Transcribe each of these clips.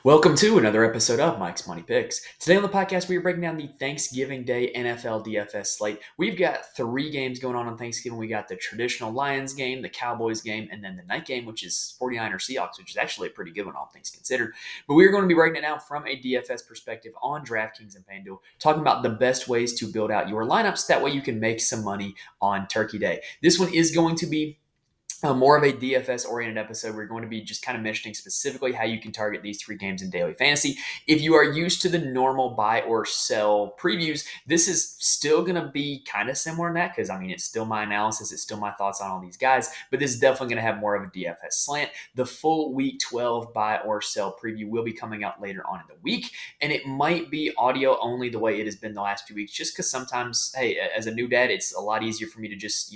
Welcome to another episode of Mike's Money Picks. Today on the podcast, we are breaking down the Thanksgiving Day NFL DFS slate. We've got three games going on Thanksgiving. We got the traditional Lions game, the Cowboys game, and then the night game, which is 49ers Seahawks, which is actually a pretty good one, all things considered. But we are going to be breaking it down from a DFS perspective on DraftKings and FanDuel, talking about the best ways to build out your lineups. That way you can make some money on Turkey Day. This one is going to be more of a DFS-oriented episode. We're going to be just kind of mentioning specifically how you can target these three games in daily fantasy. If you are used to the normal buy or sell previews, this is still going to be kind of similar in that because, it's still my analysis. It's still my thoughts on all these guys, but this is definitely going to have more of a DFS slant. The full Week 12 buy or sell preview will be coming out later on in the week, and it might be audio only the way it has been the last few weeks, just because sometimes, hey, as a new dad, it's a lot easier for me to just,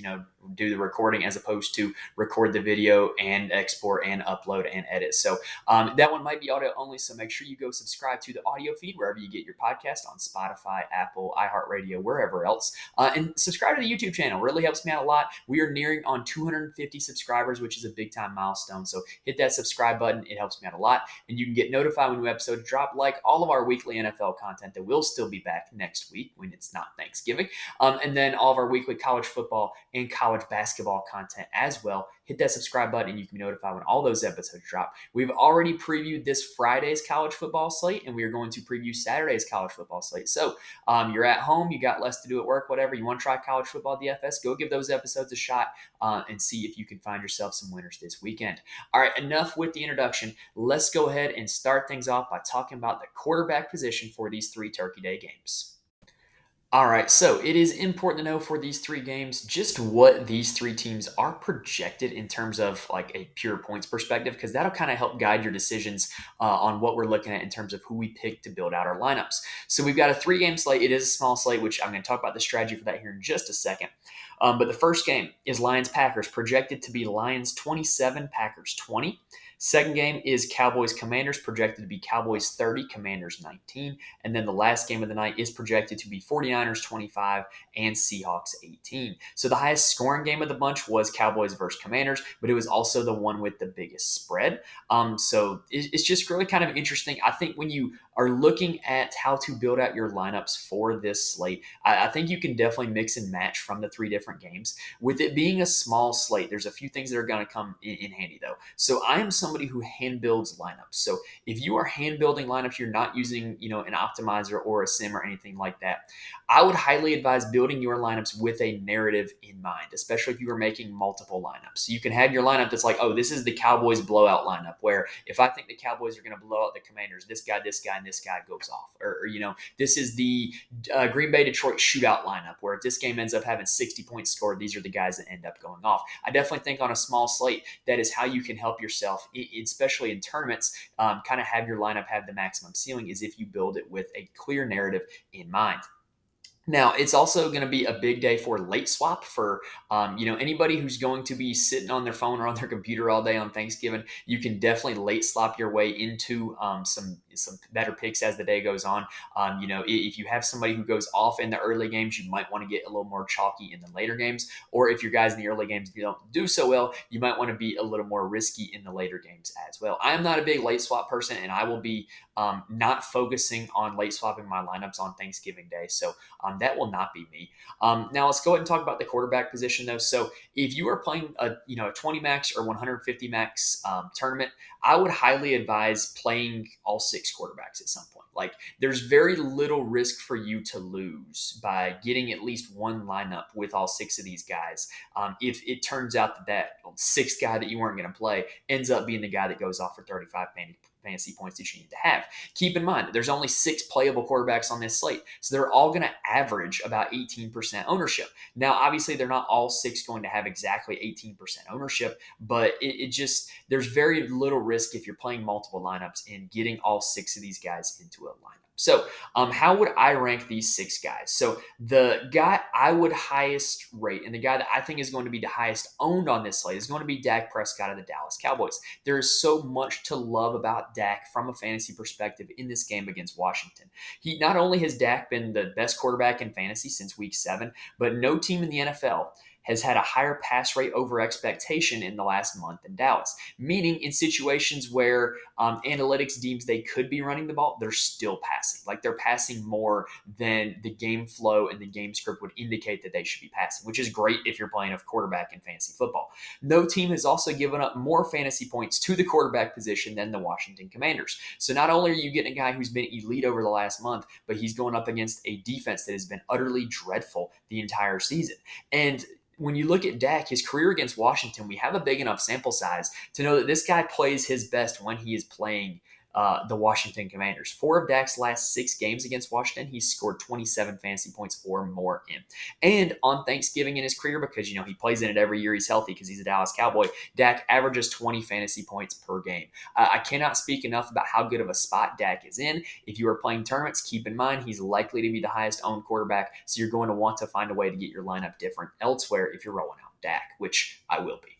do the recording as opposed to record the video and export and upload and edit. So that one might be audio only. So make sure you go subscribe to the audio feed wherever you get your podcast on Spotify, Apple, iHeartRadio, wherever else. And subscribe to the YouTube channel. It really helps me out a lot. We are nearing on 250 subscribers, which is a big time milestone. So hit that subscribe button. It helps me out a lot. And you can get notified when new episodes drop, like all of our weekly NFL content that will still be back next week when it's not Thanksgiving. And then all of our weekly college football and college basketball content as well. Hit that subscribe button and you can be notified when all those episodes drop. We've already previewed this Friday's college football slate, and we are going to preview Saturday's college football slate. So you're at home, you got less to do at work, whatever. You want to try college football DFS, go give those episodes a shot and see if you can find yourself some winners this weekend. All right, enough with the introduction. Let's go ahead and start things off by talking about the quarterback position for these three Turkey Day games. All right, so it is important to know for these three games just what these three teams are projected in terms of like a pure points perspective, because that'll kind of help guide your decisions on what we're looking at in terms of who we pick to build out our lineups. So we've got a three-game slate. It is a small slate, which I'm going to talk about the strategy for that here in just a second. But the first game is Lions-Packers, projected to be Lions 27, Packers 20. Second game is Cowboys-Commanders, projected to be Cowboys 30, Commanders 19. And then the last game of the night is projected to be 49ers 25 and Seahawks 18. So the highest scoring game of the bunch was Cowboys versus Commanders, but it was also the one with the biggest spread. So it's just really kind of interesting. I think when you are looking at how to build out your lineups for this slate, I think you can definitely mix and match from the three different games. With it being a small slate, there's a few things that are going to come in handy though. So I am somebody who hand builds lineups. So if you are hand building lineups, you're not using, an optimizer or a sim or anything like that, I would highly advise building your lineups with a narrative in mind, especially if you are making multiple lineups. So you can have your lineup that's like, oh, this is the Cowboys blowout lineup, where if I think the Cowboys are going to blow out the Commanders, this guy, and this guy goes off. Or this is the Green Bay Detroit shootout lineup, where if this game ends up having 60 points scored, these are the guys that end up going off. I definitely think on a small slate, that is how you can help yourself, especially in tournaments, kind of have your lineup have the maximum ceiling, is if you build it with a clear narrative in mind. Now, it's also going to be a big day for late swap for, anybody who's going to be sitting on their phone or on their computer all day on Thanksgiving. You can definitely late swap your way into some better picks as the day goes on. If you have somebody who goes off in the early games, you might want to get a little more chalky in the later games. Or if your guys in the early games, if you don't do so well, you might want to be a little more risky in the later games as well. I am not a big late swap person, and I will be not focusing on late swapping my lineups on Thanksgiving Day. So that will not be me. Now let's go ahead and talk about the quarterback position though. So if you are playing a 20 max or 150 max tournament, I would highly advise playing all six quarterbacks at some point. Like, there's very little risk for you to lose by getting at least one lineup with all six of these guys. If it turns out that sixth guy that you weren't going to play ends up being the guy that goes off for 35 fantasy points that you need to have. Keep in mind, there's only 6 playable quarterbacks on this slate, so they're all going to average about 18% ownership. Now, obviously, they're not all 6 going to have exactly 18% ownership, but there's very little risk if you're playing multiple lineups in getting all 6 of these guys into a lineup. So how would I rank these 6 guys? So the guy I would highest rate, and the guy that I think is going to be the highest owned on this slate, is going to be Dak Prescott of the Dallas Cowboys. There is so much to love about Dak from a fantasy perspective in this game against Washington. Not only has Dak been the best quarterback in fantasy since week 7, but no team in the NFL has had a higher pass rate over expectation in the last month than Dallas. Meaning, in situations where analytics deems they could be running the ball, they're still passing. Like they're passing more than the game flow and the game script would indicate that they should be passing, which is great if you're playing a quarterback in fantasy football. No team has also given up more fantasy points to the quarterback position than the Washington Commanders. So not only are you getting a guy who's been elite over the last month, but he's going up against a defense that has been utterly dreadful the entire season. And when you look at Dak, his career against Washington, we have a big enough sample size to know that this guy plays his best when he is playing the Washington Commanders. 4 of Dak's last 6 games against Washington, he's scored 27 fantasy points or more in. And on Thanksgiving in his career, because he plays in it every year he's healthy because he's a Dallas Cowboy, Dak averages 20 fantasy points per game. I cannot speak enough about how good of a spot Dak is in. If you are playing tournaments, keep in mind he's likely to be the highest owned quarterback, so you're going to want to find a way to get your lineup different elsewhere if you're rolling out Dak, which I will be.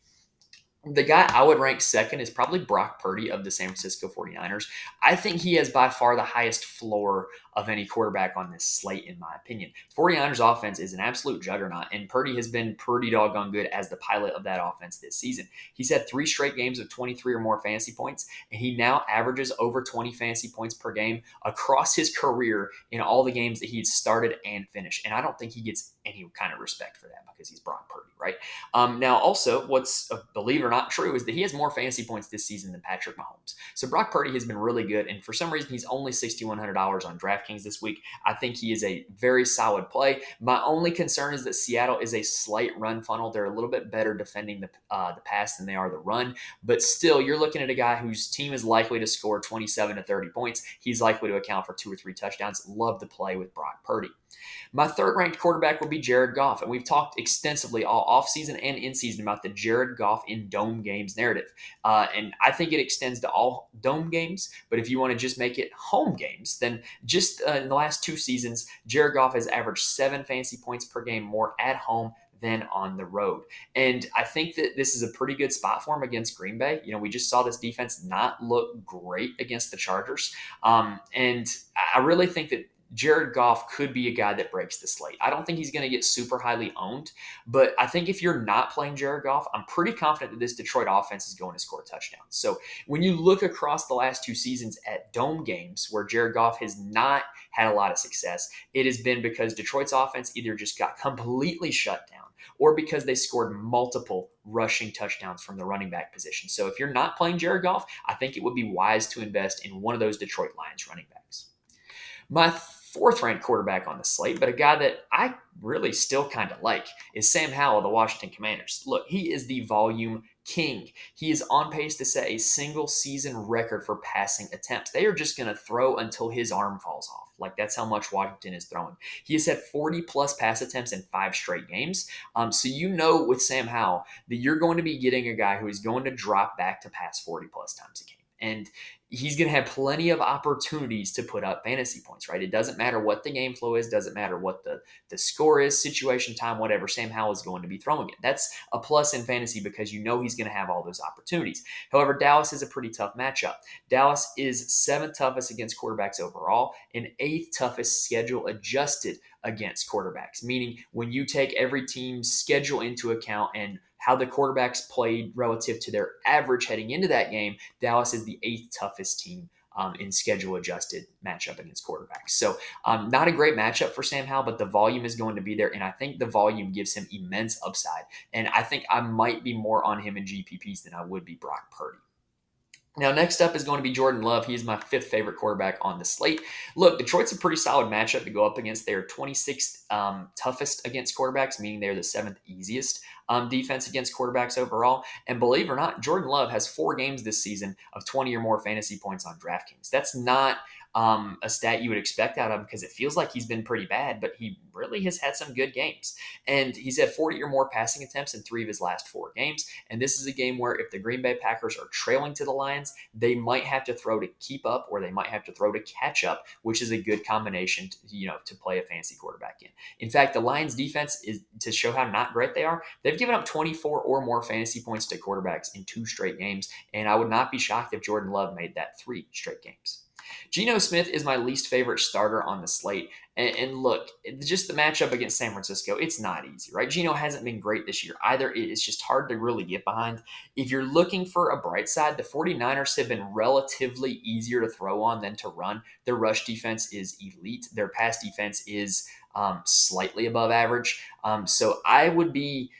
The guy I would rank second is probably Brock Purdy of the San Francisco 49ers. I think he has by far the highest floor of any quarterback on this slate, in my opinion. 49ers offense is an absolute juggernaut, and Purdy has been pretty doggone good as the pilot of that offense this season. He's had 3 straight games of 23 or more fantasy points, and he now averages over 20 fantasy points per game across his career in all the games that he's started and finished. And I don't think he gets any kind of respect for that because he's Brock Purdy, right? Now, also, what's, believe it or not, true is that he has more fantasy points this season than Patrick Mahomes. So Brock Purdy has been really good, and for some reason, he's only $6,100 on DraftKings this week. I think he is a very solid play. My only concern is that Seattle is a slight run funnel. They're a little bit better defending the pass than they are the run, but still, you're looking at a guy whose team is likely to score 27 to 30 points. He's likely to account for 2 or 3 touchdowns. Love to play with Brock Purdy. My third-ranked quarterback will be Jared Goff, and we've talked extensively all offseason and in-season about the Jared Goff in dome games narrative. And I think it extends to all dome games, but if you want to just make it home games, then just in the last 2 seasons, Jared Goff has averaged 7 fantasy points per game more at home than on the road. And I think that this is a pretty good spot for him against Green Bay. We just saw this defense not look great against the Chargers. And I really think that Jared Goff could be a guy that breaks the slate. I don't think he's going to get super highly owned, but I think if you're not playing Jared Goff, I'm pretty confident that this Detroit offense is going to score touchdowns. So when you look across the last 2 seasons at dome games where Jared Goff has not had a lot of success, it has been because Detroit's offense either just got completely shut down or because they scored multiple rushing touchdowns from the running back position. So if you're not playing Jared Goff, I think it would be wise to invest in one of those Detroit Lions running backs. My 4th-ranked quarterback on the slate, but a guy that I really still kind of like, is Sam Howell of the Washington Commanders. Look, he is the volume king. He is on pace to set a single-season record for passing attempts. They are just going to throw until his arm falls off. Like, that's how much Washington is throwing. He has had 40-plus pass attempts in 5 straight games. So with Sam Howell that you're going to be getting a guy who is going to drop back to pass 40-plus times a game. And he's going to have plenty of opportunities to put up fantasy points, right? It doesn't matter what the game flow is, doesn't matter what the score is, situation, time, whatever. Sam Howell is going to be throwing it. That's a plus in fantasy because he's going to have all those opportunities. However, Dallas is a pretty tough matchup. Dallas is 7th toughest against quarterbacks overall and 8th toughest schedule adjusted against quarterbacks, meaning when you take every team's schedule into account and how the quarterbacks played relative to their average heading into that game, Dallas is the 8th toughest team in schedule-adjusted matchup against quarterbacks. So not a great matchup for Sam Howell, but the volume is going to be there, and I think the volume gives him immense upside. And I think I might be more on him in GPPs than I would be Brock Purdy. Now, next up is going to be Jordan Love. He is my 5th favorite quarterback on the slate. Look, Detroit's a pretty solid matchup to go up against. They are 26th toughest against quarterbacks, meaning they're the 7th easiest defense against quarterbacks overall. And believe it or not, Jordan Love has 4 games this season of 20 or more fantasy points on DraftKings. That's not a stat you would expect out of him because it feels like he's been pretty bad, but he really has had some good games. And he's had 40 or more passing attempts in 3 of his last 4 games. And this is a game where if the Green Bay Packers are trailing to the Lions, they might have to throw to keep up or they might have to throw to catch up, which is a good combination to play a fantasy quarterback in. In fact, the Lions defense is, to show how not great they are, they've They've given up 24 or more fantasy points to quarterbacks in 2 straight games, and I would not be shocked if Jordan Love made that 3 straight games. Geno Smith is my least favorite starter on the slate. And look, just the matchup against San Francisco, it's not easy, right? Geno hasn't been great this year either. It's just hard to really get behind. If you're looking for a bright side, the 49ers have been relatively easier to throw on than to run. Their rush defense is elite. Their pass defense is slightly above average. So I would be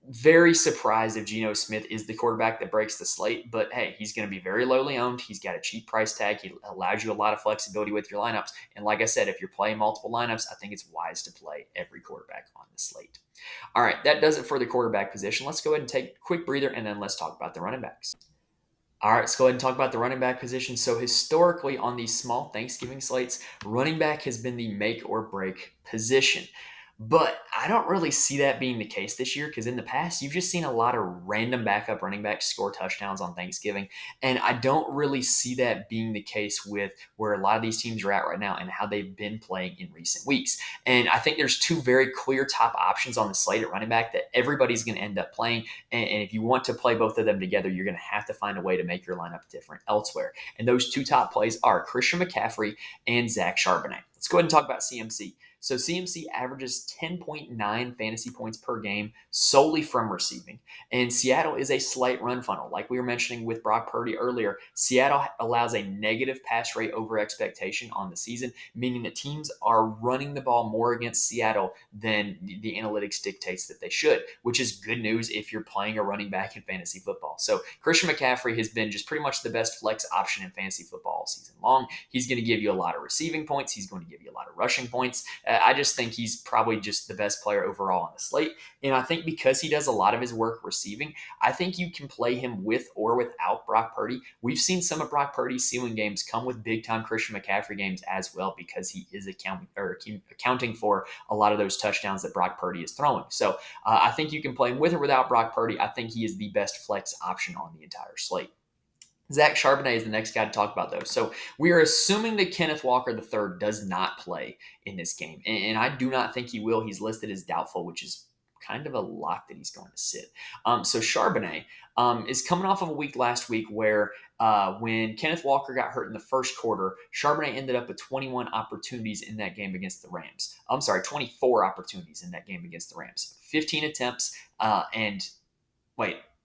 very surprised if Geno Smith is the quarterback that breaks the slate, but hey, he's going to be very lowly owned. He's got a cheap price tag. He allows you a lot of flexibility with your lineups. And like I said, if you're playing multiple lineups, I think it's wise to play every quarterback on the slate. All right, that does it for the quarterback position. Let's go ahead and take a quick breather, and then let's talk about the running backs. All right, let's go ahead and talk about the running back position. So historically on these small Thanksgiving slates, running back has been the make or break position. But I don't really see that being the case this year because in the past, you've just seen a lot of random backup running backs score touchdowns on Thanksgiving. And I don't really see that being the case with where a lot of these teams are at right now and how they've been playing in recent weeks. And I think there's 2 very clear top options on the slate at running back that everybody's going to end up playing. And if you want to play both of them together, you're going to have to find a way to make your lineup different elsewhere. And those 2 top plays are Christian McCaffrey and Zach Charbonnet. Let's go ahead and talk about CMC. So CMC averages 10.9 fantasy points per game solely from receiving. And Seattle is a slight run funnel. Like we were mentioning with Brock Purdy earlier, Seattle allows a negative pass rate over expectation on the season, meaning that teams are running the ball more against Seattle than the analytics dictates that they should, which is good news if you're playing a running back in fantasy football. So Christian McCaffrey has been just pretty much the best flex option in fantasy football all season long. He's going to give you a lot of receiving points. He's going to give you a lot of rushing points. I just think he's probably just the best player overall on the slate. And I think because he does a lot of his work receiving, I think you can play him with or without Brock Purdy. We've seen some of Brock Purdy's ceiling games come with big-time Christian McCaffrey games as well because he is accounting for a lot of those touchdowns that Brock Purdy is throwing. So I think you can play him with or without Brock Purdy. I think he is the best flex option on the entire slate. Zach Charbonnet is the next guy to talk about, though. So we are assuming that Kenneth Walker III does not play in this game. And I do not think he will. He's listed as doubtful, which is kind of a lock that he's going to sit. So Charbonnet is coming off of a week last week where when Kenneth Walker got hurt in the first quarter, Charbonnet ended up with 21 opportunities in that game against the Rams. 24 opportunities in that game against the Rams. 15 attempts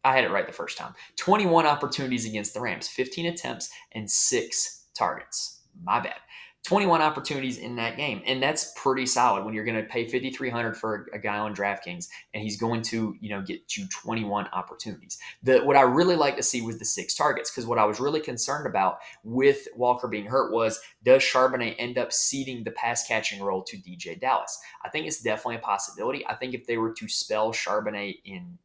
I had it right the first time. 21 opportunities against the Rams, 15 attempts, and 6 targets. My bad. 21 opportunities in that game. And that's pretty solid when you're going to pay $5,300 for a guy on DraftKings and he's going to, get you 21 opportunities. What I really like to see was the 6 targets, because what I was really concerned about with Walker being hurt was, does Charbonnet end up ceding the pass catching role to DJ Dallas? I think it's definitely a possibility. I think if they were to spell Charbonnet in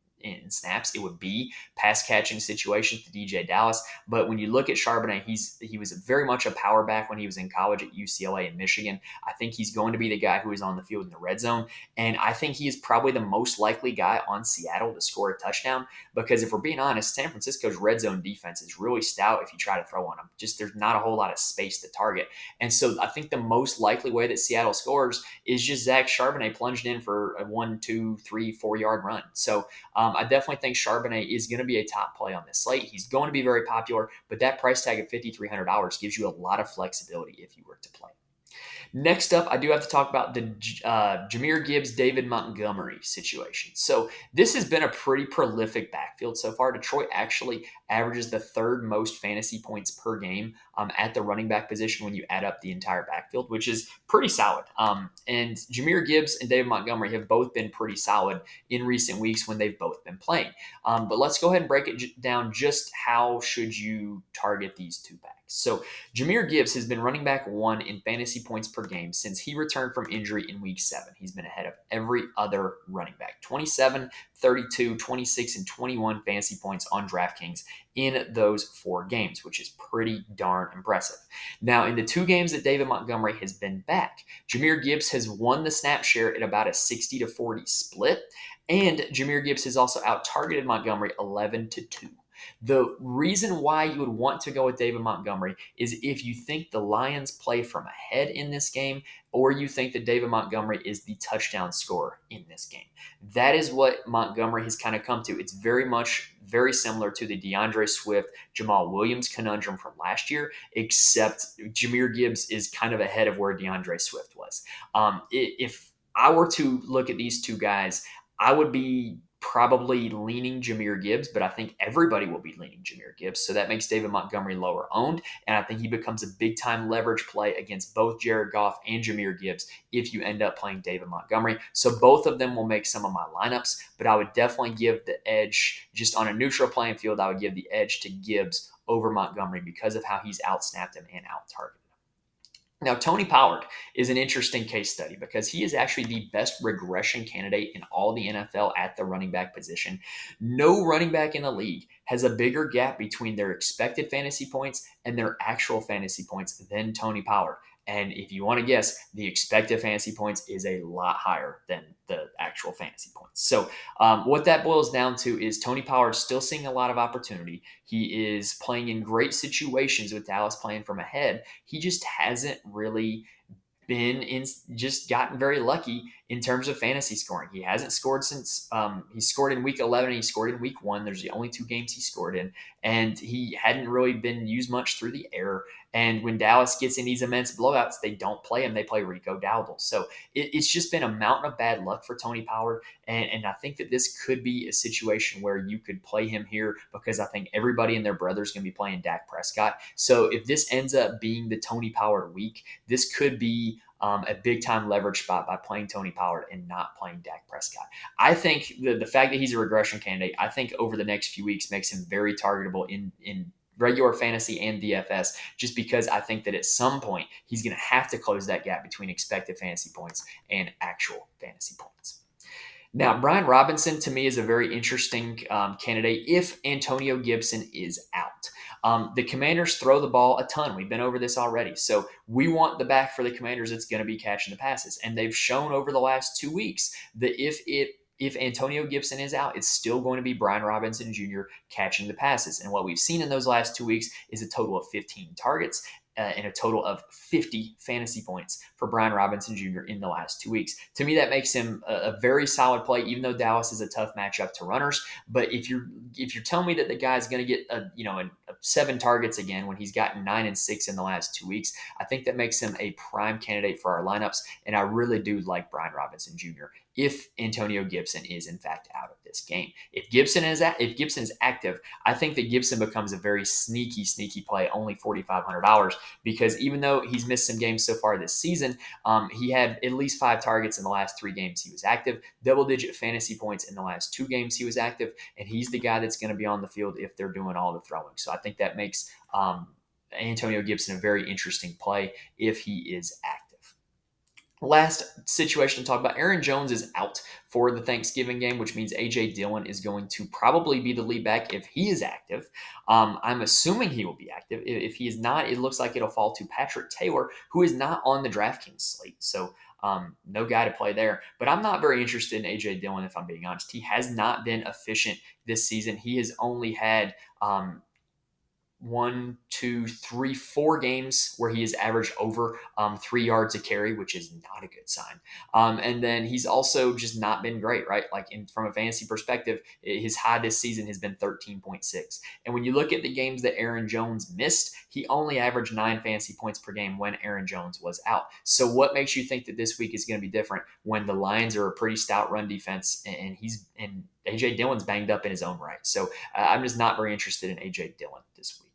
snaps, it would be pass catching situations to DJ Dallas. But when you look at Charbonnet, he was very much a power back when he was in college at UCLA and Michigan. I think he's going to be the guy who is on the field in the red zone. And I think he is probably the most likely guy on Seattle to score a touchdown, because if we're being honest, San Francisco's red zone defense is really stout if you try to throw on them. Just there's not a whole lot of space to target. And so I think the most likely way that Seattle scores is just Zach Charbonnet plunged in for a 1, 2, 3, 4 yard run. So I definitely think Charbonnet is going to be a top play on this slate. He's going to be very popular, but that price tag of $5,300 gives you a lot of flexibility if you were to play. Next up, I do have to talk about the Jahmyr Gibbs, David Montgomery situation. So this has been a pretty prolific backfield so far. Detroit actually averages the 3rd most fantasy points per game at the running back position when you add up the entire backfield, which is pretty solid. And Jahmyr Gibbs and David Montgomery have both been pretty solid in recent weeks when they've both been playing. But let's go ahead and break it down. Just how should you target these 2 backs? So Jahmyr Gibbs has been running back 1 in fantasy points per game since he returned from injury in week 7. He's been ahead of every other running back. 27, 32, 26, and 21 fantasy points on DraftKings in those 4 games, which is pretty darn impressive. Now, in the 2 games that David Montgomery has been back, Jahmyr Gibbs has won the snap share at about a 60-40 split, and Jahmyr Gibbs has also out-targeted Montgomery 11-2. The reason why you would want to go with David Montgomery is if you think the Lions play from ahead in this game, or you think that David Montgomery is the touchdown scorer in this game. That is what Montgomery has kind of come to. It's very similar to the DeAndre Swift, Jamal Williams conundrum from last year, except Jahmyr Gibbs is kind of ahead of where DeAndre Swift was. If I were to look at these two guys, I would be probably leaning Jahmyr Gibbs, but I think everybody will be leaning Jahmyr Gibbs. So that makes David Montgomery lower owned. And I think he becomes a big time leverage play against both Jared Goff and Jahmyr Gibbs if you end up playing David Montgomery. So both of them will make some of my lineups, but I would definitely give the edge just on a neutral playing field. I would give the edge to Gibbs over Montgomery because of how he's outsnapped him and out targeted. Now, Tony Pollard is an interesting case study because he is actually the best regression candidate in all the NFL at the running back position. No running back in the league has a bigger gap between their expected fantasy points and their actual fantasy points than Tony Pollard. And if you want to guess, the expected fantasy points is a lot higher than the actual fantasy points. So what that boils down to is Tony Pollard still seeing a lot of opportunity. He is playing in great situations with Dallas playing from ahead. He just hasn't really just gotten very lucky in terms of fantasy scoring. He hasn't scored since he scored in week 11 and he scored in week 1. There's the only 2 games he scored in, and he hadn't really been used much through the air. And when Dallas gets in these immense blowouts, they don't play him. They play Rico Dowdle. So it's just been a mountain of bad luck for Tony Pollard. And I think that this could be a situation where you could play him here because I think everybody and their brother is going to be playing Dak Prescott. So if this ends up being the Tony Pollard week, this could be a big time leverage spot by playing Tony Pollard and not playing Dak Prescott. I think the fact that he's a regression candidate, I think over the next few weeks makes him very targetable in regular fantasy and DFS, just because I think that at some point he's going to have to close that gap between expected fantasy points and actual fantasy points. Now, Brian Robinson to me is a very interesting candidate if Antonio Gibson is out. The Commanders throw the ball a ton. We've been over this already. So we want the back for the Commanders that's going to be catching the passes. And they've shown over the last 2 weeks that if Antonio Gibson is out, it's still going to be Brian Robinson Jr. catching the passes. And what we've seen in those last 2 weeks is a total of 15 targets and a total of 50 fantasy points for Brian Robinson Jr. in the last 2 weeks. To me, that makes him a very solid play, even though Dallas is a tough matchup to runners. But if you're telling me that the guy's going to get 7 targets again when he's gotten 9 and 6 in the last 2 weeks, I think that makes him a prime candidate for our lineups. And I really do like Brian Robinson Jr. if Antonio Gibson is in fact out of this game. If Gibson is active, I think that Gibson becomes a very sneaky play, only $4,500, because even though he's missed some games so far this season, he had at least 5 targets in the last 3 games he was active, double-digit fantasy points in the last 2 games he was active, and he's the guy that's going to be on the field if they're doing all the throwing. So I think that makes Antonio Gibson a very interesting play if he is active. Last situation to talk about, Aaron Jones is out for the Thanksgiving game, which means A.J. Dillon is going to probably be the lead back if he is active. I'm assuming he will be active. If he is not, it looks like it'll fall to Patrick Taylor, who is not on the DraftKings slate. So no guy to play there. But I'm not very interested in A.J. Dillon, if I'm being honest. He has not been efficient this season. He has only had 4 games where he has averaged over 3 yards a carry, which is not a good sign. And then he's also just not been great, right? Like from a fantasy perspective, his high this season has been 13.6. And when you look at the games that Aaron Jones missed, he only averaged 9 fantasy points per game when Aaron Jones was out. So what makes you think that this week is going to be different when the Lions are a pretty stout run defense and A.J. Dillon's banged up in his own right? So I'm just not very interested in A.J. Dillon this week.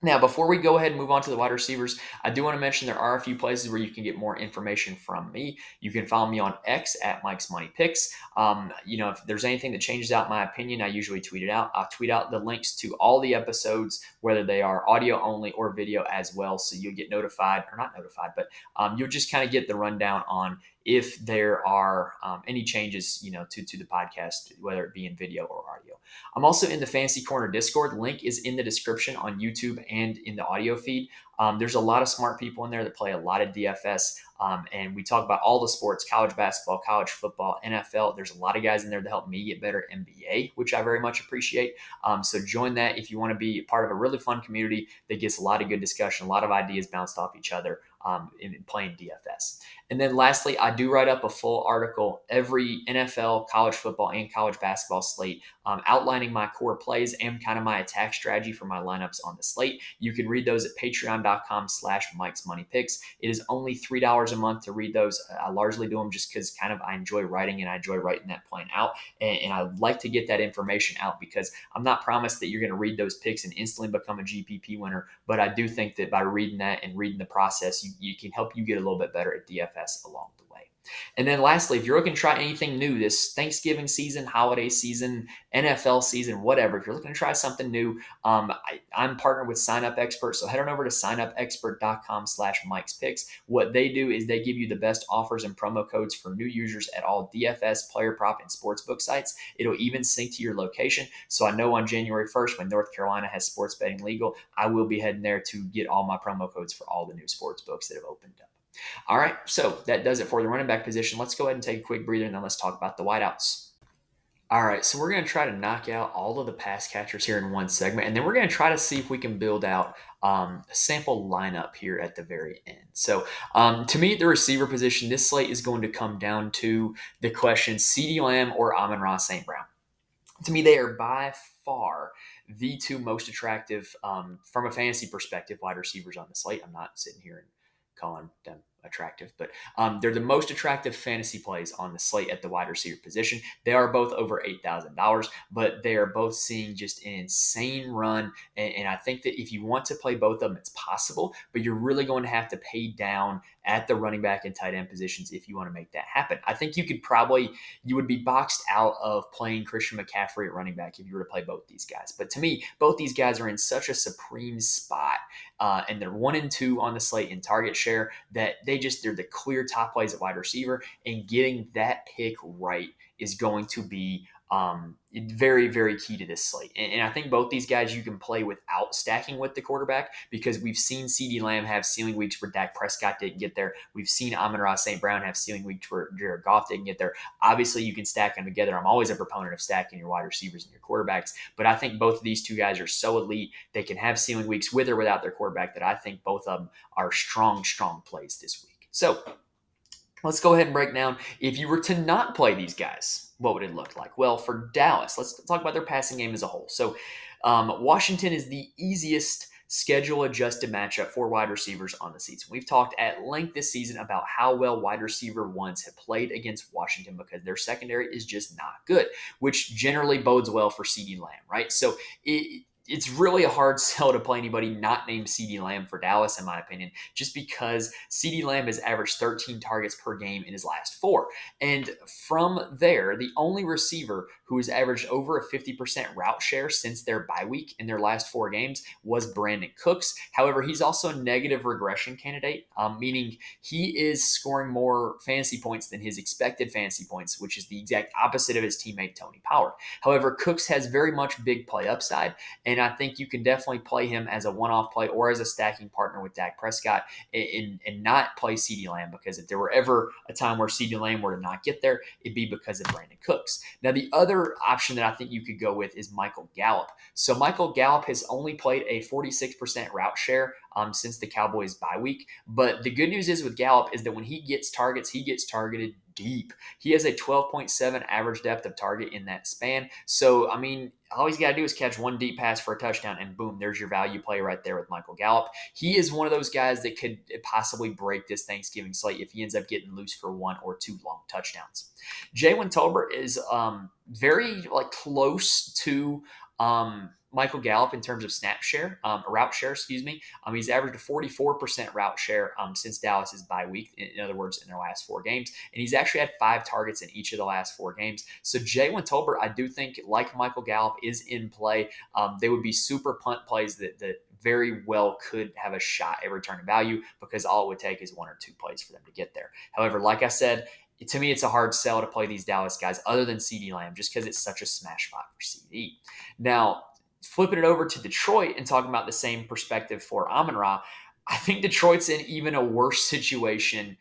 Now, before we go ahead and move on to the wide receivers, I do want to mention there are a few places where you can get more information from me. You can follow me on X at Mike's Money Picks. If there's anything that changes out my opinion, I usually tweet it out. I'll tweet out the links to all the episodes, whether they are audio only or video as well. So you'll get notified, or not notified, but you'll just kind of get the rundown on if there are any changes, to the podcast, whether it be in video or audio. I'm also in the Fantasy Corner Discord. Link is in the description on YouTube and in the audio feed. There's a lot of smart people in there that play a lot of DFS. And we talk about all the sports: college basketball, college football, NFL. There's a lot of guys in there to help me get better at NBA, which I very much appreciate. So join that if you want to be part of a really fun community that gets a lot of good discussion, a lot of ideas bounced off each other in playing DFS. And then lastly, I do write up a full article every NFL, college football, and college basketball slate, outlining my core plays and kind of my attack strategy for my lineups on the slate. You can read those at patreon.com/Mike's Money Picks. It is only $3 a month to read those. I largely do them just because kind of I enjoy writing and I enjoy writing that plan out. And I like to get that information out because I'm not promised that you're going to read those picks and instantly become a GPP winner. But I do think that by reading that and reading the process, you can help you get a little bit better at DFS along the way. And then lastly, if you're looking to try anything new this Thanksgiving season, holiday season, NFL season, whatever, if you're looking to try something new, I'm partnered with Sign Up Expert. So head on over to signupexpert.com/Mike's Picks. What they do is they give you the best offers and promo codes for new users at all DFS, player prop, and sportsbook sites. It'll even sync to your location. So I know on January 1st, when North Carolina has sports betting legal, I will be heading there to get all my promo codes for all the new sports books that have opened up. All right, so that does it for the running back position. Let's go ahead and take a quick breather, and then let's talk about the wideouts. All right, so we're going to try to knock out all of the pass catchers here in one segment, and then we're going to try to see if we can build out a sample lineup here at the very end. So to me, the receiver position, this slate is going to come down to the question, CeeDee Lamb or Amon-Ra St. Brown. To me, they are by far the two most attractive, from a fantasy perspective, wide receivers on the slate. I'm not sitting here and calling them attractive, but they're the most attractive fantasy plays on the slate at the wide receiver position. They are both over $8,000, but they are both seeing just an insane run. And I think that if you want to play both of them, it's possible, but you're really going to have to pay down at the running back and tight end positions if you want to make that happen. I think you would be boxed out of playing Christian McCaffrey at running back if you were to play both these guys. But to me, both these guys are in such a supreme spot, and they're 1 and 2 on the slate in target share that they're the clear top plays at wide receiver, and getting that pick right is going to be very, very key to this slate. And I think both these guys you can play without stacking with the quarterback, because we've seen CeeDee Lamb have ceiling weeks where Dak Prescott didn't get there. We've seen Amon-Ra St. Brown have ceiling weeks where Jared Goff didn't get there. Obviously, you can stack them together. I'm always a proponent of stacking your wide receivers and your quarterbacks, but I think both of these two guys are so elite. They can have ceiling weeks with or without their quarterback that I think both of them are strong, strong plays this week. So let's go ahead and break down. If you were to not play these guys, what would it look like? Well, for Dallas, let's talk about their passing game as a whole. So Washington is the easiest schedule-adjusted matchup for wide receivers on the season. We've talked at length this season about how well wide receiver ones have played against Washington because their secondary is just not good, which generally bodes well for CeeDee Lamb, right? So it's really a hard sell to play anybody not named CeeDee Lamb for Dallas, in my opinion, just because CeeDee Lamb has averaged 13 targets per game in his last 4. And from there, the only receiver who has averaged over a 50% route share since their bye week in their last 4 games was Brandon Cooks. However, he's also a negative regression candidate, meaning he is scoring more fantasy points than his expected fantasy points, which is the exact opposite of his teammate Tony Pollard. However, Cooks has very much big play upside, and I think you can definitely play him as a one-off play or as a stacking partner with Dak Prescott and not play CeeDee Lamb, because if there were ever a time where CeeDee Lamb were to not get there, it'd be because of Brandon Cooks. Now, the other option that I think you could go with is Michael Gallup. So Michael Gallup has only played a 46% route share since the Cowboys bye week. But the good news is with Gallup is that when he gets targets, he gets targeted deep. He has a 12.7 average depth of target in that span. So, I mean, all he's got to do is catch one deep pass for a touchdown, and boom, there's your value play right there with Michael Gallup. He is one of those guys that could possibly break this Thanksgiving slate if he ends up getting loose for 1 or 2 long touchdowns. Jalen Tolbert is very close to Michael Gallup in terms of route share, excuse me. He's averaged a 44% route share since Dallas's bye week, in other words, in their last 4 games. And he's actually had 5 targets in each of the last 4 games. So Jalen Tolbert, I do think, like Michael Gallup, is in play. They would be super punt plays that very well could have a shot at return value, because all it would take is 1 or 2 plays for them to get there. However, like I said, to me, it's a hard sell to play these Dallas guys other than CeeDee Lamb, just because it's such a smash spot for CD. Now, flipping it over to Detroit and talking about the same perspective for Amon-Ra, I think Detroit's in even a worse situation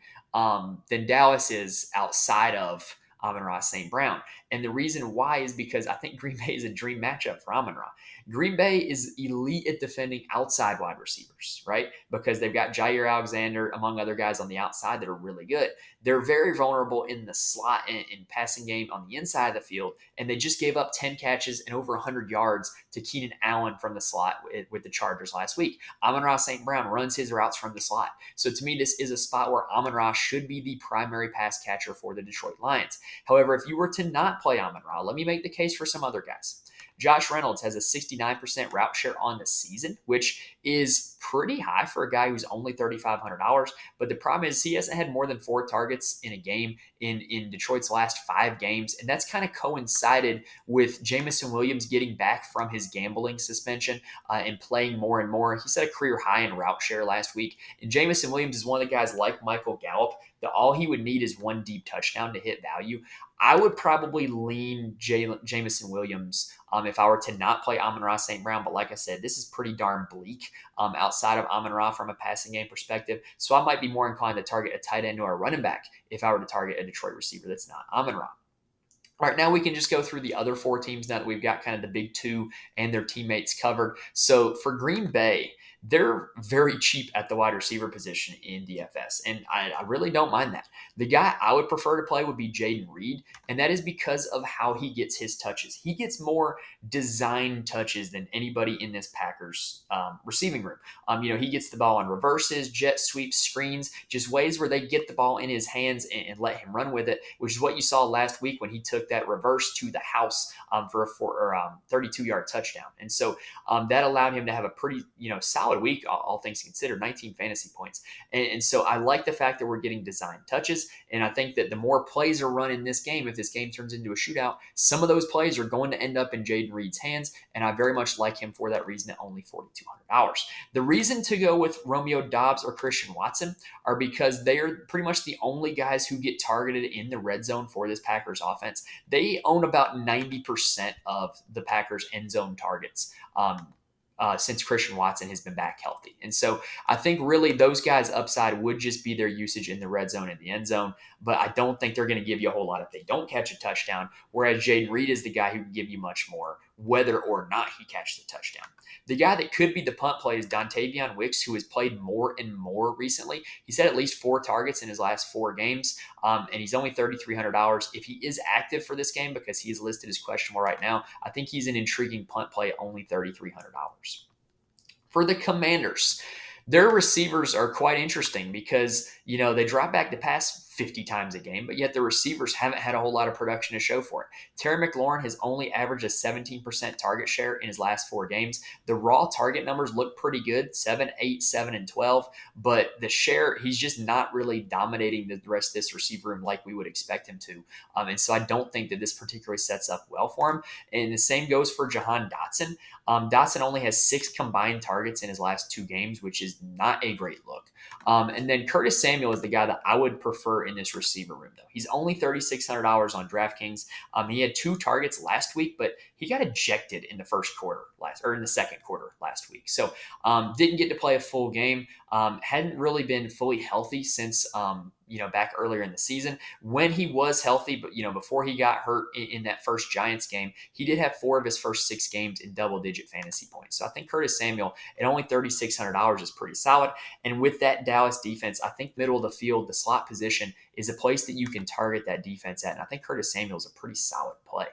than Dallas is outside of Amon-Ra St. Brown. And the reason why is because I think Green Bay is a dream matchup for Amon-Ra. Green Bay is elite at defending outside wide receivers, right? Because they've got Jair Alexander, among other guys on the outside that are really good. They're very vulnerable in the slot and in passing game on the inside of the field, and they just gave up 10 catches and over 100 yards to Keenan Allen from the slot with the Chargers last week. Amon-Ra St. Brown runs his routes from the slot. So to me, this is a spot where Amon-Ra should be the primary pass catcher for the Detroit Lions. However, if you were to not play Amon-Ra, let me make the case for some other guys. Josh Reynolds has a 69% route share on the season, which is pretty high for a guy who's only $3,500. But the problem is he hasn't had more than 4 targets in a game in Detroit's last 5 games. And that's kind of coincided with Jameson Williams getting back from his gambling suspension and playing more and more. He set a career high in route share last week. And Jameson Williams is one of the guys like Michael Gallup that all he would need is one deep touchdown to hit value. I would probably lean Jameson Williams if I were to not play Amon-Ra St. Brown. But like I said, this is pretty darn bleak outside of Amon-Ra from a passing game perspective. So I might be more inclined to target a tight end or a running back if I were to target a Detroit receiver that's not Amon-Ra. All right, now we can just go through the other 4 teams now that we've got kind of the big 2 and their teammates covered. So for Green Bay, they're very cheap at the wide receiver position in DFS, and I really don't mind that. The guy I would prefer to play would be Jaden Reed, and that is because of how he gets his touches. He gets more design touches than anybody in this Packers receiving room. He gets the ball on reverses, jet sweeps, screens, just ways where they get the ball in his hands and let him run with it, which is what you saw last week when he took that reverse to the house for a 32-yard touchdown. And so that allowed him to have a pretty solid week, all things considered, 19 fantasy points. And so I like the fact that we're getting design touches, and I think that the more plays are run in this game, if this game turns into a shootout, some of those plays are going to end up in Jaden Reed's hands, and I very much like him for that reason at only $4,200. The reason to go with Romeo Doubs or Christian Watson are because they are pretty much the only guys who get targeted in the red zone for this Packers offense. They own about 90% of the Packers end zone targets since Christian Watson has been back healthy. And so I think really those guys' upside would just be their usage in the red zone and the end zone, but I don't think they're going to give you a whole lot if they don't catch a touchdown, whereas Jaden Reed is the guy who can give you much more whether or not he catches the touchdown. The guy that could be the punt play is Dontavion Wicks, who has played more and more recently. He's had at least 4 targets in his last 4 games, and he's only $3,300. If he is active for this game, because he is listed as questionable right now, I think he's an intriguing punt play at only $3,300. For the Commanders, their receivers are quite interesting because, they drop back to pass 50 times a game, but yet the receivers haven't had a whole lot of production to show for it. Terry McLaurin has only averaged a 17% target share in his last 4 games. The raw target numbers look pretty good, 7, 8, 7, and 12, but the share, he's just not really dominating the rest of this receiver room like we would expect him to. And so I don't think that this particularly sets up well for him. And the same goes for Jahan Dotson. Dotson only has 6 combined targets in his last 2 games, which is not a great look. And then Curtis Samuel is the guy that I would prefer in this receiver room, though. He's only $3,600 on DraftKings. He had 2 targets last week, but he got ejected in the in the second quarter last week. So didn't get to play a full game. Hadn't really been fully healthy since back earlier in the season. When he was healthy, but before he got hurt in that first Giants game, he did have 4 of his first 6 games in double-digit fantasy points. So I think Curtis Samuel at only $3,600 is pretty solid. And with that Dallas defense, I think middle of the field, the slot position is a place that you can target that defense at. And I think Curtis Samuel is a pretty solid play.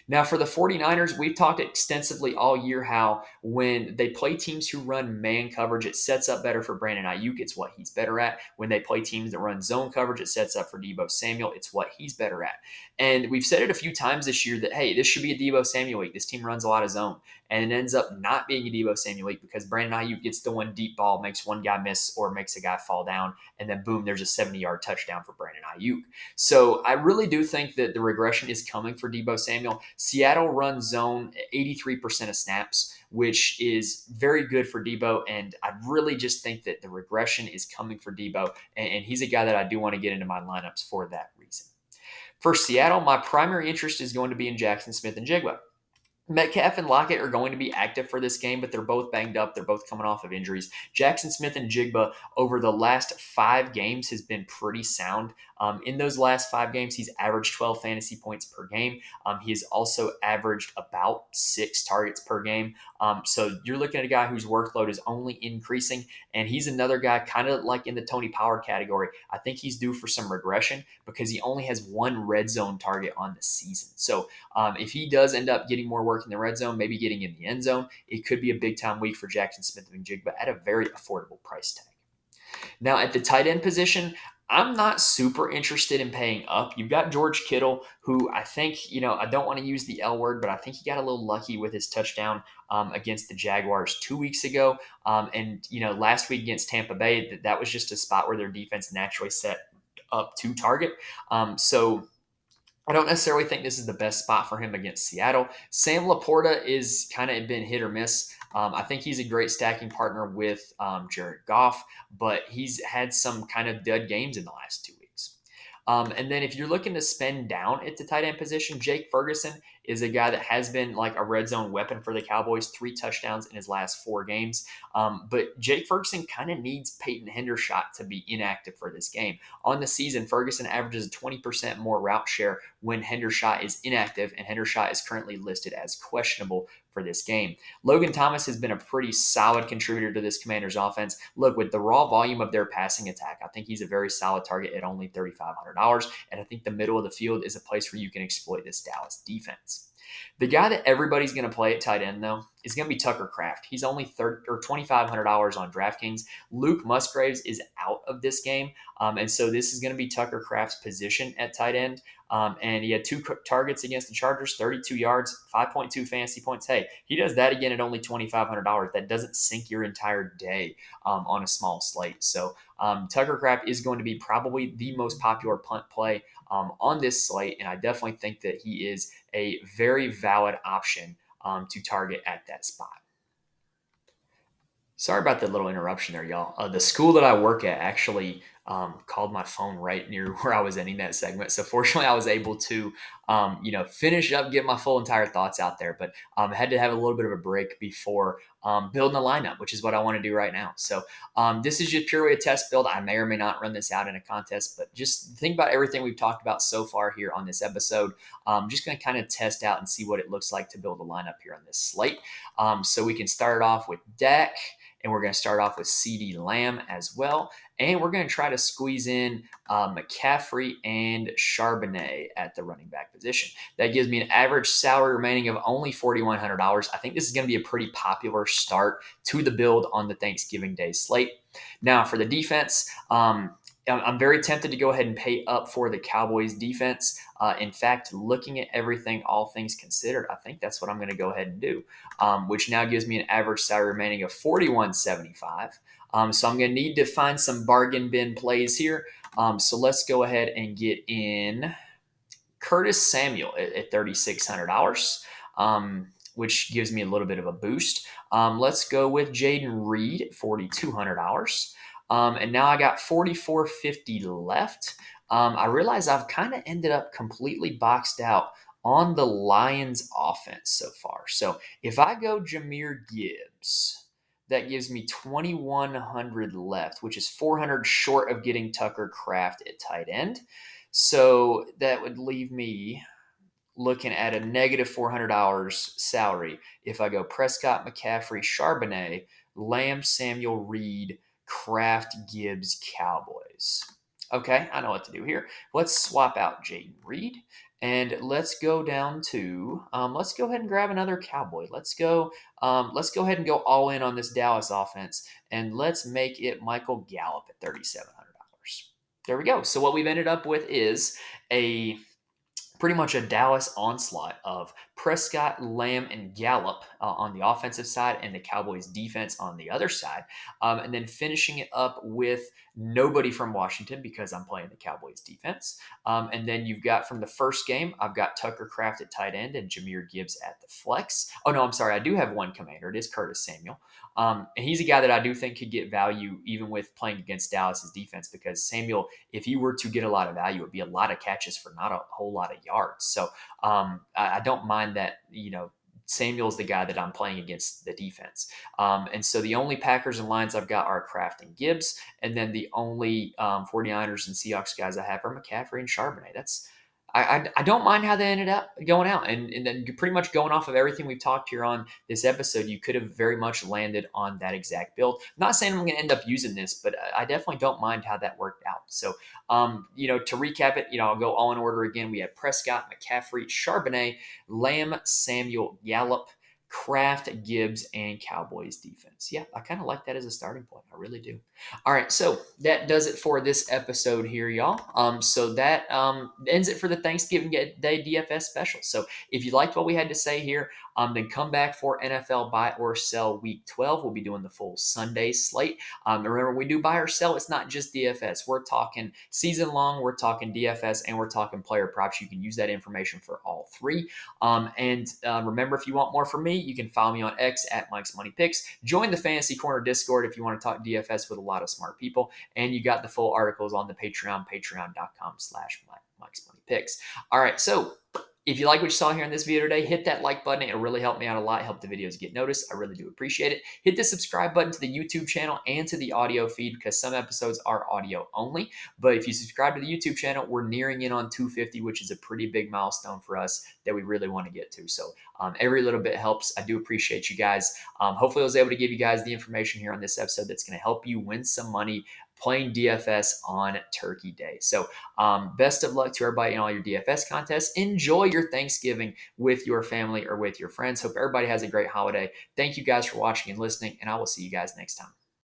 Now, for the 49ers, we've talked extensively all year how when they play teams who run man coverage, it sets up better for Brandon Ayuk. It's what he's better at. When they play teams that run zone coverage, it sets up for Deebo Samuel. It's what he's better at. And we've said it a few times this year that, hey, this should be a Deebo Samuel week. This team runs a lot of zone. And it ends up not being a Deebo Samuel week because Brandon Ayuk gets the one deep ball, makes one guy miss or makes a guy fall down, and then boom, there's a 70-yard touchdown for Brandon Ayuk. So I really do think that the regression is coming for Deebo Samuel. Seattle runs zone 83% of snaps, which is very good for Deebo, and I really just think that the regression is coming for Deebo, and he's a guy that I do want to get into my lineups for that reason. For Seattle, my primary interest is going to be in Jackson Smith and Jigba. Metcalf and Lockett are going to be active for this game, but they're both banged up. They're both coming off of injuries. Jackson Smith and Jigba over the last 5 games has been pretty sound. In those last 5 games, he's averaged 12 fantasy points per game. He has also averaged about 6 targets per game. So you're looking at a guy whose workload is only increasing, and he's another guy kind of like in the Tony Pollard category. I think he's due for some regression because he only has one red zone target on the season. So if he does end up getting more work in the red zone, maybe getting in the end zone, it could be a big time week for Jackson Smith and Jigba at a very affordable price tag. Now, at the tight end position, I'm not super interested in paying up. You've got George Kittle, who I think, I don't want to use the L word, but I think he got a little lucky with his touchdown against the Jaguars 2 weeks ago. Last week against Tampa Bay, that was just a spot where their defense naturally set up to target. So I don't necessarily think this is the best spot for him against Seattle. Sam Laporta is kind of been hit or miss. I think he's a great stacking partner with Jared Goff, but he's had some kind of dud games in the last 2 weeks. And then if you're looking to spend down at the tight end position, Jake Ferguson is a guy that has been like a red zone weapon for the Cowboys, 3 touchdowns in his last 4 games. But Jake Ferguson kind of needs Peyton Hendershot to be inactive for this game. On the season, Ferguson averages a 20% more route share when Hendershot is inactive, and Hendershot is currently listed as questionable for this game. Logan Thomas has been a pretty solid contributor to this Commanders offense. Look, with the raw volume of their passing attack, I think he's a very solid target at only $3,500, and I think the middle of the field is a place where you can exploit this Dallas defense. The guy that everybody's going to play at tight end, though, is going to be Tucker Kraft. He's only $2,500 on DraftKings. Luke Musgraves is out of this game, and so this is going to be Tucker Kraft's position at tight end. And he had 2 targets against the Chargers, 32 yards, 5.2 fantasy points. Hey, he does that again at only $2,500. That doesn't sink your entire day on a small slate. So Tucker Kraft is going to be probably the most popular punt play on this slate, and I definitely think that he is a very valid option to target at that spot. Sorry about that little interruption there, y'all. The school that I work at actually called my phone right near where I was ending that segment. So fortunately, I was able to, finish up, get my full entire thoughts out there. But I had to have a little bit of a break before building a lineup, which is what I want to do right now. So this is just purely a test build. I may or may not run this out in a contest, but just think about everything we've talked about so far here on this episode. I'm just going to kind of test out and see what it looks like to build a lineup here on this slate. So we can start off with Dak. And we're going to start off with CeeDee Lamb as well. And we're going to try to squeeze in McCaffrey and Charbonnet at the running back position. That gives me an average salary remaining of only $4,100. I think this is going to be a pretty popular start to the build on the Thanksgiving Day slate. Now, for the defense, I'm very tempted to go ahead and pay up for the Cowboys defense. In fact, looking at everything, all things considered, I think that's what I'm going to go ahead and do, which now gives me an average salary remaining of $4,175. So I'm going to need to find some bargain bin plays here. So let's go ahead and get in Curtis Samuel at $3,600, which gives me a little bit of a boost. Let's go with Jaden Reed at $4,200. And now I got $4,450 left. I realize I've kind of ended up completely boxed out on the Lions offense so far. So if I go Jahmyr Gibbs, that gives me $2,100 left, which is $400 short of getting Tucker Kraft at tight end. So that would leave me looking at a negative $400 salary if I go Prescott, McCaffrey, Charbonnet, Lamb, Samuel, Reed, Kraft, Gibbs, Cowboys. Okay, I know what to do here. Let's swap out Jaden Reed, and let's go down to let's go ahead and grab another Cowboy. Let's go ahead and go all in on this Dallas offense, and let's make it Michael Gallup at $3,700. There we go. So what we've ended up with is pretty much a Dallas onslaught of Prescott, Lamb, and Gallup on the offensive side, and the Cowboys defense on the other side. And then finishing it up with nobody from Washington because I'm playing the Cowboys defense. And then you've got from the first game, I've got Tucker Kraft at tight end and Jahmyr Gibbs at the flex. Oh, no, I'm sorry. I do have one commander. It is Curtis Samuel. And he's a guy that I do think could get value even with playing against Dallas's defense, because Samuel, if he were to get a lot of value, it would be a lot of catches for not a whole lot of yards. So I don't mind that, Samuel's the guy that I'm playing against the defense. And so the only Packers and Lions I've got are Kraft and Gibbs. And then the only 49ers and Seahawks guys I have are McCaffrey and Charbonnet. I don't mind how they ended up going out. And then pretty much going off of everything we've talked here on this episode, you could have very much landed on that exact build. Not saying I'm going to end up using this, but I definitely don't mind how that worked out. So, to recap it, I'll go all in order again. We have Prescott, McCaffrey, Charbonnet, Lamb, Samuel, Gallup, Kraft, Gibbs, and Cowboys defense. Yeah, I kind of like that as a starting point. I really do. All right, so that does it for this episode here, y'all. So that ends it for the Thanksgiving Day DFS special. So if you liked what we had to say here, then come back for NFL Buy or Sell Week 12. We'll be doing the full Sunday slate. Remember, we do buy or sell. It's not just DFS. We're talking season long. We're talking DFS, and we're talking player props. You can use that information for all three. Remember, if you want more from me, you can follow me on X at Mike's Money Picks. Join the Fantasy Corner Discord if you want to talk DFS with a lot of smart people. And you got the full articles on the Patreon, patreon.com/Mike's Money Picks. All right, so if you like what you saw here in this video today, hit that like button. It'll really help me out a lot, help the videos get noticed. I really do appreciate it. Hit the subscribe button to the YouTube channel and to the audio feed because some episodes are audio only. But if you subscribe to the YouTube channel, we're nearing in on 250, which is a pretty big milestone for us that we really want to get to. So every little bit helps. I do appreciate you guys. Hopefully I was able to give you guys the information here on this episode that's going to help you win some money playing DFS on Turkey Day. So best of luck to everybody in all your DFS contests. Enjoy your Thanksgiving with your family or with your friends. Hope everybody has a great holiday. Thank you guys for watching and listening, and I will see you guys next time.